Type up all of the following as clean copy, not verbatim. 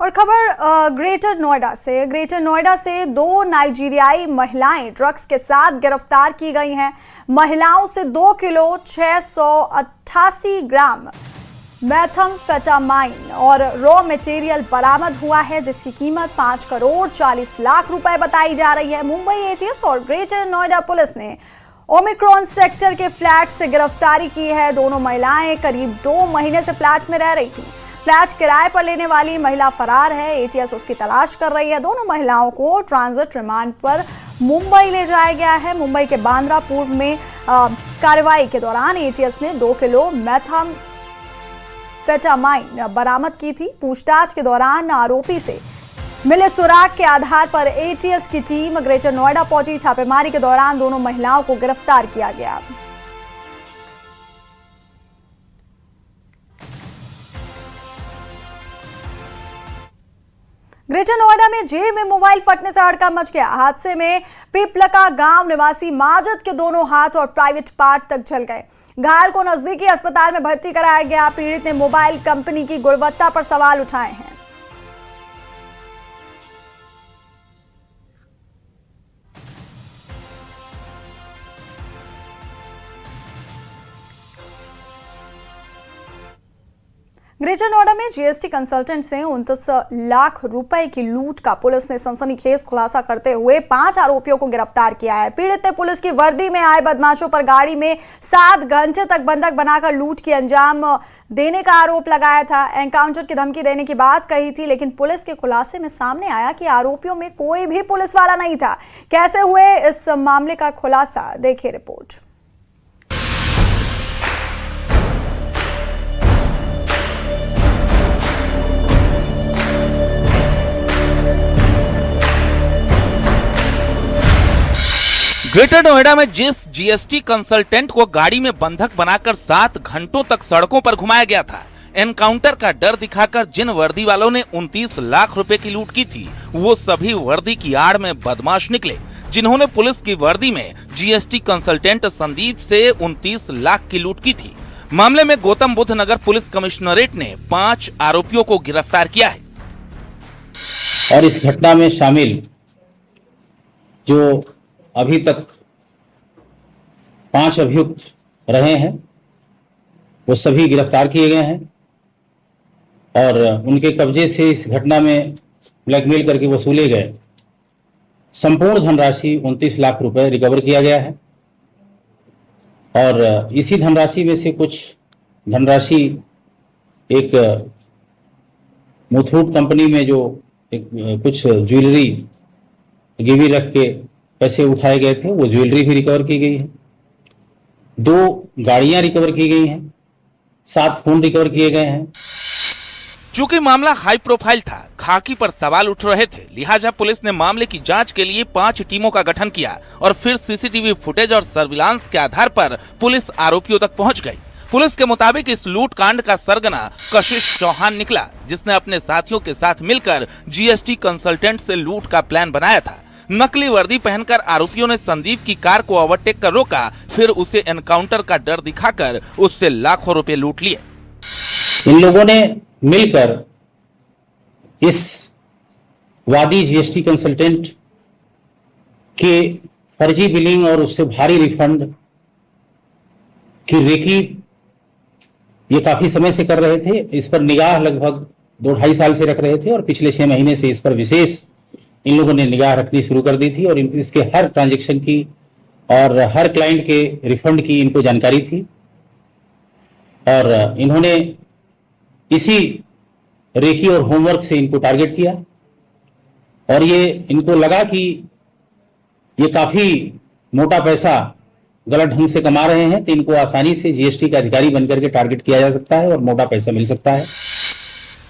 और खबर ग्रेटर नोएडा से दो नाइजीरियाई महिलाएं ड्रग्स के साथ गिरफ्तार की गई हैं। महिलाओं से 2 किलो 688 ग्राम मेथाम्फेटामाइन और रॉ मटेरियल बरामद हुआ है, जिसकी कीमत 5 करोड़ 40 लाख रुपए बताई जा रही है। मुंबई एटीएस और ग्रेटर नोएडा पुलिस ने ओमिक्रॉन सेक्टर के फ्लैट से गिरफ्तारी की है। दोनों महिलाएं करीब 2 महीने से फ्लैट में रह रही थी। फ्लैट किराए पर लेने वाली महिला फरार है। एटीएस उसकी तलाश कर रही है। दोनों महिलाओं को ट्रांजिट रिमांड पर मुंबई ले जाया गया है। मुंबई के बांद्रा पूर्व में कार्रवाई के दौरान एटीएस ने 2 किलो मेथाम्फेटामाइन बरामद की थी। पूछताछ के दौरान आरोपी से मिले सुराग के आधार पर एटीएस की टीम ग्रेटर नोएडा पहुंची। छापेमारी के दौरान दोनों महिलाओं को गिरफ्तार किया गया। ग्रेटर नोएडा में जेब में मोबाइल फटने से हड़कंप मच गया। हादसे में पीपलका गांव निवासी माजिद के दोनों हाथ और प्राइवेट पार्ट तक जल गए। घायल को नजदीकी अस्पताल में भर्ती कराया गया। पीड़ित ने मोबाइल कंपनी की गुणवत्ता पर सवाल उठाए हैं। ग्रेटर नोएडा में जीएसटी कंसल्टेंट से 29 लाख रुपए की लूट का पुलिस ने सनसनीखेज खुलासा करते हुए 5 आरोपियों को गिरफ्तार किया है। पीड़ित ने पुलिस की वर्दी में आए बदमाशों पर गाड़ी में 7 घंटे तक बंधक बनाकर लूट की अंजाम देने का आरोप लगाया था। एनकाउंटर की धमकी देने की बात कही थी, लेकिन पुलिस के खुलासे में सामने आया कि आरोपियों में कोई भी पुलिस वाला नहीं था। कैसे हुए इस मामले का खुलासा, देखिए रिपोर्ट। ग्रेटर नोएडा में जिस जीएसटी कंसल्टेंट को गाड़ी में बंधक बनाकर 7 घंटों तक सड़कों पर घुमाया गया था, एनकाउंटर का डर दिखाकर जिन वर्दी वालों ने 29 लाख रुपए की लूट की थी, वो सभी वर्दी की आड़ में बदमाश निकले, जिन्होंने पुलिस की वर्दी में जीएसटी कंसल्टेंट संदीप से 29 लाख की लूट की थी। मामले में गौतम बुद्ध नगर पुलिस कमिश्नरेट ने 5 आरोपियों को गिरफ्तार किया है। और इस घटना में शामिल जो अभी तक 5 अभियुक्त रहे हैं, वो सभी गिरफ्तार किए गए हैं और उनके कब्जे से इस घटना में ब्लैकमेल करके वसूले गए संपूर्ण धनराशि 29 लाख रुपए रिकवर किया गया है। और इसी धनराशि में से कुछ धनराशि एक मुथूट कंपनी में जो कुछ ज्वेलरी गिरवी रख के पैसे उठाए गए थे, वो ज्वेलरी भी रिकवर की गई है। 2 गाड़ियां रिकवर की गई हैं, 7 फोन रिकवर किए गए हैं। चूंकि मामला हाई प्रोफाइल था, खाकी पर सवाल उठ रहे थे, लिहाजा पुलिस ने मामले की जांच के लिए 5 टीमों का गठन किया और फिर सीसीटीवी फुटेज और सर्विलांस के आधार पर पुलिस आरोपियों तक पहुंच गई। पुलिस के मुताबिक इस लूट कांड का सरगना कशिश चौहान निकला, जिसने अपने साथियों के साथ मिलकर जीएसटी कंसल्टेंट से लूट का प्लान बनाया था। नकली वर्दी पहनकर आरोपियों ने संदीप की कार को ओवरटेक कर रोका, फिर उसे एनकाउंटर का डर दिखाकर उससे लाखों रुपए लूट लिए। इन लोगों ने मिलकर इस वादी जीएसटी कंसल्टेंट के फर्जी बिलिंग और उससे भारी रिफंड की रेकी ये काफी समय से कर रहे थे। इस पर निगाह लगभग 2-2.5 साल से रख रहे थे और पिछले 6 महीने से इस पर विशेष इन लोगों ने निगाह रखनी शुरू कर दी थी और इसके हर ट्रांजैक्शन की और हर क्लाइंट के रिफंड की इनको जानकारी थी। और इन्होंने इसी रेकी और होमवर्क से इनको टारगेट किया और ये इनको लगा कि ये काफी मोटा पैसा गलत ढंग से कमा रहे हैं, तो इनको आसानी से जीएसटी का अधिकारी बनकर के टारगेट किया जा सकता है और मोटा पैसा मिल सकता है।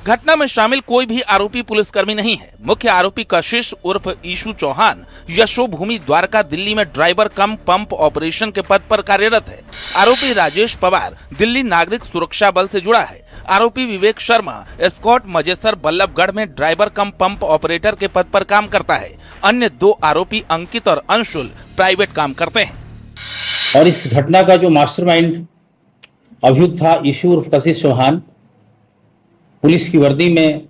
घटना में शामिल कोई भी आरोपी पुलिसकर्मी नहीं है। मुख्य आरोपी कशिश उर्फ ईशू चौहान यशोभूमि द्वारका दिल्ली में ड्राइवर कम पंप ऑपरेशन के पद पर कार्यरत है। आरोपी राजेश पवार दिल्ली नागरिक सुरक्षा बल से जुड़ा है। आरोपी विवेक शर्मा एस्कॉर्ट मजेसर बल्लभगढ़ में ड्राइवर कम पंप ऑपरेटर के पद पर काम करता है। अन्य 2 आरोपी अंकित और अंशुल प्राइवेट काम करते हैं। और इस घटना का जो मास्टरमाइंड अभियुक्त था ईशू उर्फ कशिश चौहान, पुलिस की वर्दी में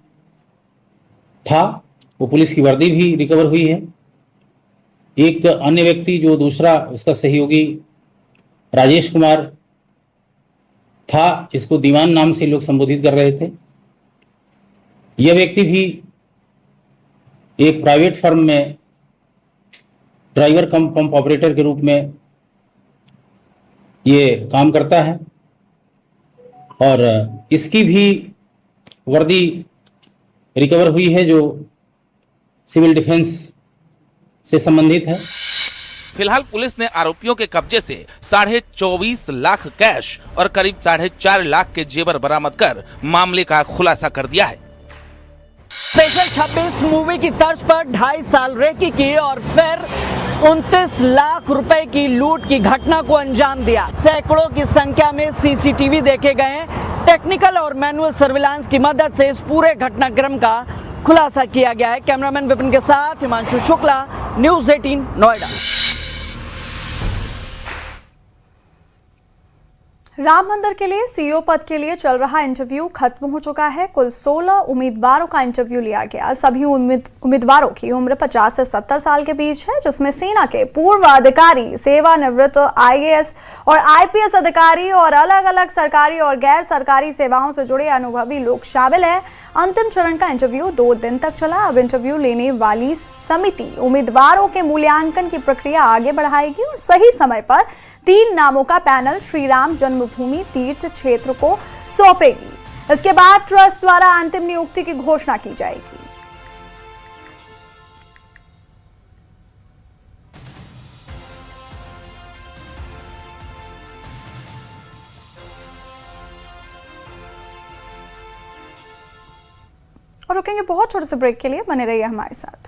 था, वो पुलिस की वर्दी भी रिकवर हुई है। एक अन्य व्यक्ति जो दूसरा उसका सहयोगी राजेश कुमार था, जिसको दीवान नाम से लोग संबोधित कर रहे थे, यह व्यक्ति भी एक प्राइवेट फर्म में ड्राइवर कम पंप ऑपरेटर के रूप में ये काम करता है और इसकी भी वर्दी रिकवर हुई है जो सिविल डिफेंस से संबंधित है। फिलहाल पुलिस ने आरोपियों के कब्जे से 24.5 लाख कैश और करीब 4.5 लाख के जेवर बरामद कर मामले का खुलासा कर दिया है। स्पेशल 26 मूवी की तर्ज पर 2.5 साल रेकी की और फिर 29 लाख रुपए की लूट की घटना को अंजाम दिया। सैकड़ों की संख्या में सीसीटीवी देखे गए। टेक्निकल और मैनुअल सर्विलांस की मदद से इस पूरे घटनाक्रम का खुलासा किया गया है। कैमरामैन विपिन के साथ हिमांशु शुक्ला, न्यूज़ 18 नोएडा। राम मंदिर के लिए सीईओ पद के लिए चल रहा इंटरव्यू खत्म हो चुका है। कुल 16 उम्मीदवारों का इंटरव्यू लिया गया। सभी उम्मीदवारों की उम्र 50 से 70 साल के बीच है, जिसमें सेना के पूर्व अधिकारी, सेवानिवृत्त आईएएस और आईपीएस अधिकारी और अलग अलग सरकारी और गैर सरकारी सेवाओं से जुड़े अनुभवी लोग शामिल हैं। अंतिम चरण का इंटरव्यू 2 दिन तक चला। अब इंटरव्यू लेने वाली समिति उम्मीदवारों के मूल्यांकन की प्रक्रिया आगे बढ़ाएगी और सही समय पर 3 नामों का पैनल श्री राम जन्मभूमि तीर्थ क्षेत्र को सौंपेगी। इसके बाद ट्रस्ट द्वारा अंतिम नियुक्ति की घोषणा की जाएगी। और रुकेंगे बहुत छोटे से ब्रेक के लिए, बने रहिए हमारे साथ।